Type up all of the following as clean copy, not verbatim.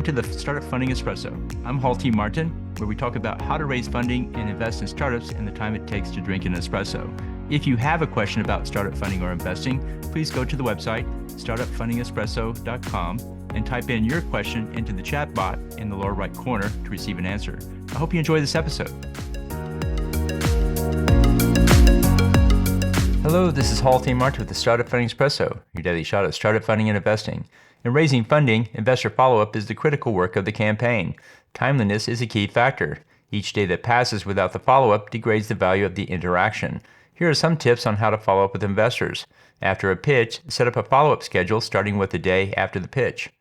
Welcome to the Startup Funding Espresso. I'm Hall T. Martin, where we talk about how to raise funding and invest in startups and the time it takes to drink an espresso. If you have a question about startup funding or investing, please go to the website, startupfundingespresso.com, and type in your question into the chat bot in the lower right corner to receive an answer. I hope you enjoy this episode. Hello, this is Hall T. Martin with the Startup Funding Espresso, your daily shot of startup funding and investing. In raising funding, investor follow-up is the critical work of the campaign. Timeliness is a key factor. Each day that passes without the follow-up degrades the value of the interaction. Here are some tips on how to follow up with investors. After a pitch, set up a follow-up schedule starting with the day after the pitch.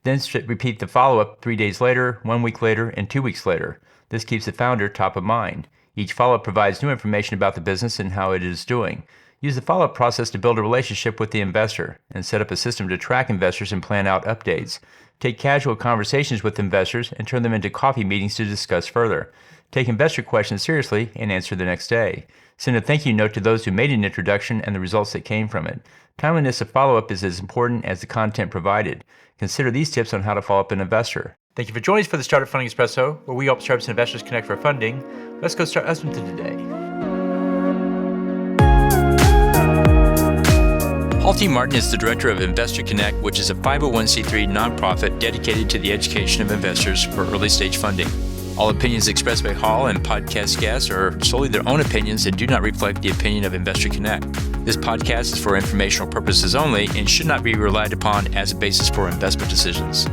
Then repeat the follow-up 3 days later, 1 week later, and 2 weeks later. This keeps the founder top of mind. Each follow-up provides new information about the business and how it is doing. Use the follow-up process to build a relationship with the investor and set up a system to track investors and plan out updates. Take casual conversations with investors and turn them into coffee meetings to discuss further. Take investor questions seriously and answer the next day. Send a thank you note to those who made an introduction and the results that came from it. Timeliness of follow-up is as important as the content provided. Consider these tips on how to follow up an investor. Thank you for joining us for the Startup Funding Espresso, where we help startups and investors connect for funding. Let's go start us into today. Hall T. Martin is the director of Investor Connect, which is a 501c3 nonprofit dedicated to the education of investors for early stage funding. All opinions expressed by Hall and podcast guests are solely their own opinions and do not reflect the opinion of Investor Connect. This podcast is for informational purposes only and should not be relied upon as a basis for investment decisions.